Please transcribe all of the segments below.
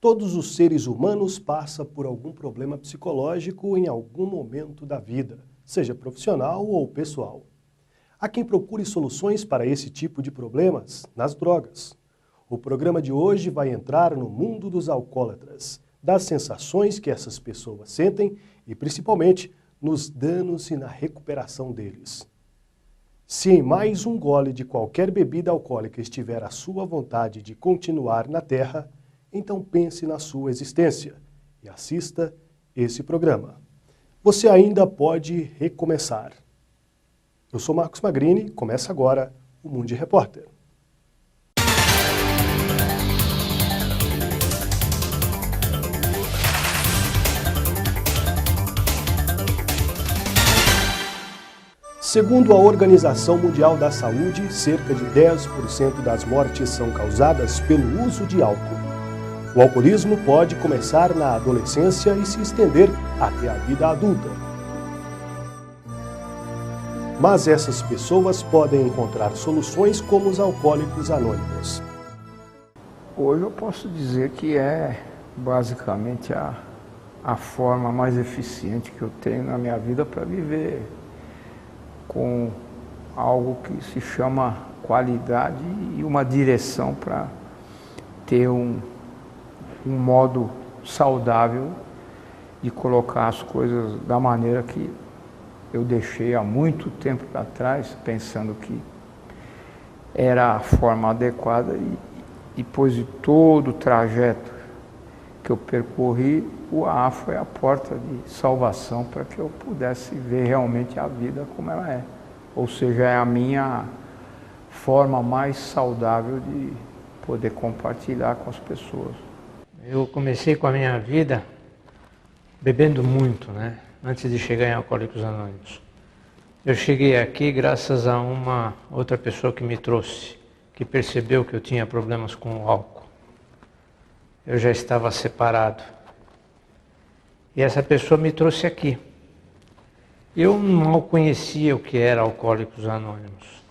Todos os seres humanos passam por algum problema psicológico em algum momento da vida, seja profissional ou pessoal. Há quem procure soluções para esse tipo de problemas nas drogas. O programa de hoje vai entrar no mundo dos alcoólatras, das sensações que essas pessoas sentem e, principalmente, nos danos e na recuperação deles. Se em mais um gole de qualquer bebida alcoólica estiver à sua vontade de continuar na Terra, então pense na sua existência e assista esse programa. Você ainda pode recomeçar. Eu sou Marcos Magrini, começa agora o Mundo Repórter. Segundo a Organização Mundial da Saúde, cerca de 10% das mortes são causadas pelo uso de álcool. O alcoolismo pode começar na adolescência e se estender até a vida adulta. Mas essas pessoas podem encontrar soluções como os alcoólicos anônimos. Hoje eu posso dizer que é basicamente a forma mais eficiente que eu tenho na minha vida para viver com algo que se chama qualidade e uma direção para ter um modo saudável de colocar as coisas da maneira que eu deixei há muito tempo atrás, pensando que era a forma adequada, e depois de todo o trajeto que eu percorri, o AA foi a porta de salvação para que eu pudesse ver realmente a vida como ela é. Ou seja, é a minha forma mais saudável de poder compartilhar com as pessoas. Eu comecei com a minha vida bebendo muito, antes de chegar em Alcoólicos Anônimos. Eu cheguei aqui graças a uma outra pessoa que me trouxe, que percebeu que eu tinha problemas com o álcool. Eu já estava separado. E essa pessoa me trouxe aqui. Eu mal conhecia o que era Alcoólicos Anônimos.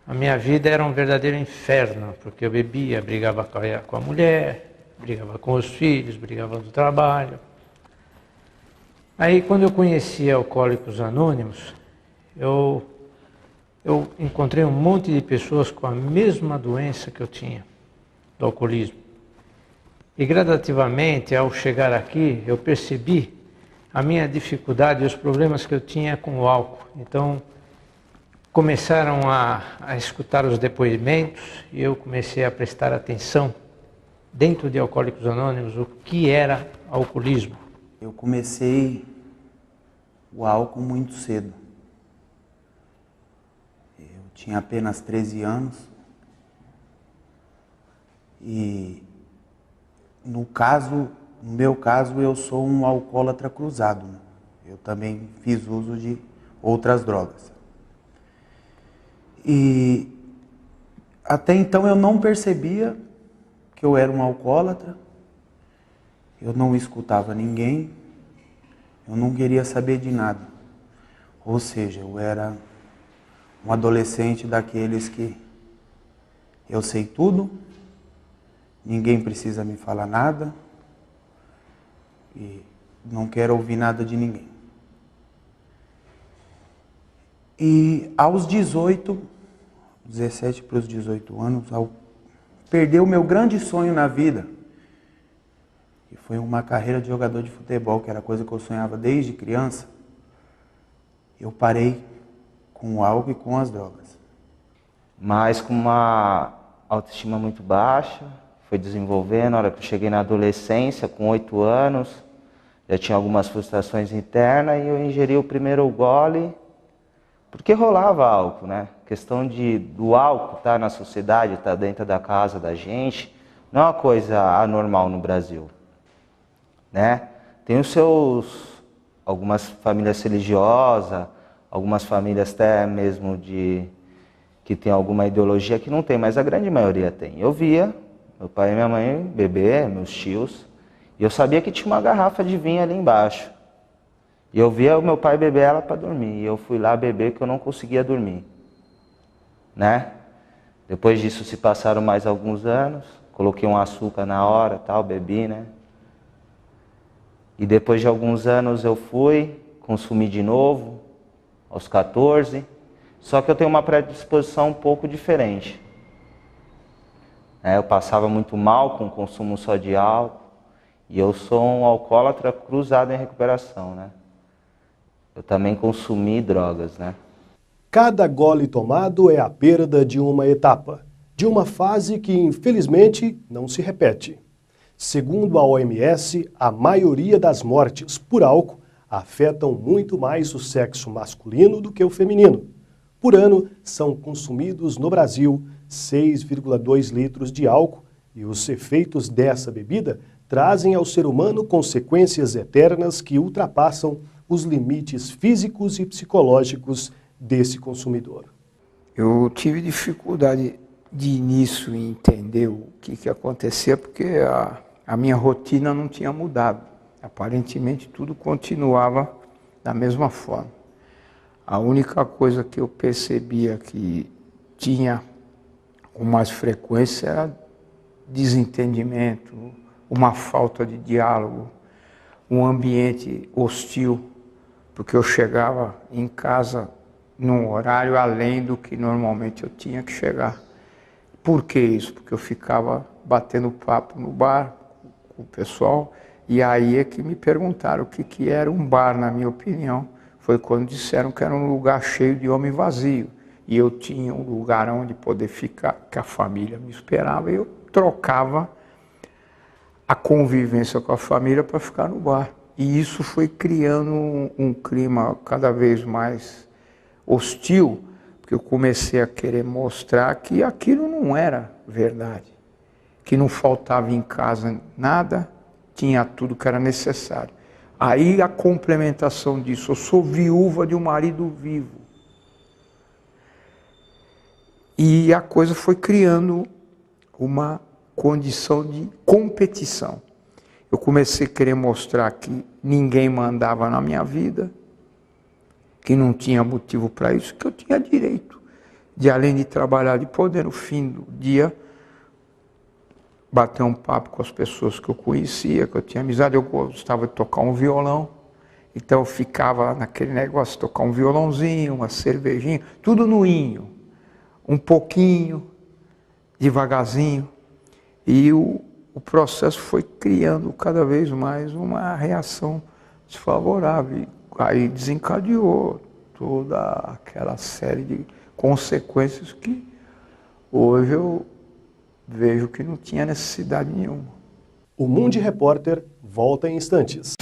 A minha vida era um verdadeiro inferno, porque eu bebia, brigava com a mulher, brigava com os filhos, brigava no trabalho. Aí, quando eu conheci Alcoólicos Anônimos, eu encontrei um monte de pessoas com a mesma doença que eu tinha, do alcoolismo. E gradativamente, ao chegar aqui, eu percebi a minha dificuldade e os problemas que eu tinha com o álcool. Então, começaram a escutar os depoimentos e eu comecei a prestar atenção dentro de Alcoólicos Anônimos o que era alcoolismo. Eu comecei o álcool muito cedo. Eu tinha apenas 13 anos e no meu caso, eu sou um alcoólatra cruzado. Eu também fiz uso de outras drogas. E até então eu não percebia que eu era um alcoólatra. Eu não escutava ninguém. Eu não queria saber de nada. Ou seja, eu era um adolescente daqueles que eu sei tudo. Ninguém precisa me falar nada e não quero ouvir nada de ninguém. E aos 17 para os 18 anos, ao perder o meu grande sonho na vida, que foi uma carreira de jogador de futebol, que era coisa que eu sonhava desde criança, eu parei com o álcool e com as drogas. Mas com uma autoestima muito baixa, foi desenvolvendo. Na hora que eu cheguei na adolescência, com 8 anos, já tinha algumas frustrações internas e eu ingeri o primeiro gole, porque rolava álcool, Questão do álcool estar na sociedade, estar dentro da casa da gente, não é uma coisa anormal no Brasil, Tem algumas famílias religiosas, algumas famílias até mesmo que tem alguma ideologia que não tem, mas a grande maioria tem. Eu via meu pai e minha mãe beber, meus tios, e eu sabia que tinha uma garrafa de vinho ali embaixo. E eu via o meu pai beber ela para dormir, e eu fui lá beber que eu não conseguia dormir. Depois disso se passaram mais alguns anos, coloquei um açúcar na hora, tal, bebi, né? E depois de alguns anos eu fui, consumi de novo, aos 14, só que eu tenho uma predisposição um pouco diferente. Eu passava muito mal com o consumo só de álcool, e eu sou um alcoólatra cruzado em recuperação, né? Eu também consumi drogas, né? Cada gole tomado é a perda de uma etapa, de uma fase que, infelizmente, não se repete. Segundo a OMS, a maioria das mortes por álcool afetam muito mais o sexo masculino do que o feminino. Por ano, são consumidos no Brasil 6,2 litros de álcool e os efeitos dessa bebida trazem ao ser humano consequências eternas que ultrapassam os limites físicos e psicológicos desse consumidor. Eu tive dificuldade de início em entender o que acontecia, porque a minha rotina não tinha mudado. Aparentemente tudo continuava da mesma forma. A única coisa que eu percebia que tinha com mais frequência era desentendimento, uma falta de diálogo, um ambiente hostil, porque eu chegava em casa num horário além do que normalmente eu tinha que chegar. Por que isso? Porque eu ficava batendo papo no bar com o pessoal, e aí é que me perguntaram o que era um bar, na minha opinião. Foi quando disseram que era um lugar cheio de homem vazio, e eu tinha um lugar onde poder ficar, que a família me esperava, e eu trocava a convivência com a família para ficar no bar. E isso foi criando um clima cada vez mais hostil, porque eu comecei a querer mostrar que aquilo não era verdade, que não faltava em casa nada, tinha tudo que era necessário. Aí a complementação disso, eu sou viúva de um marido vivo. E a coisa foi criando uma condição de competição. Eu comecei a querer mostrar que ninguém mandava na minha vida, que não tinha motivo para isso, que eu tinha direito de, além de trabalhar, de poder no fim do dia bater um papo com as pessoas que eu conhecia, que eu tinha amizade. Eu gostava de tocar um violão, então eu ficava naquele negócio de tocar um violãozinho, uma cervejinha, tudo no inho, um pouquinho, devagarzinho, e o processo foi criando cada vez mais uma reação desfavorável. Aí desencadeou toda aquela série de consequências que hoje eu vejo que não tinha necessidade nenhuma. O Mundo Repórter volta em instantes.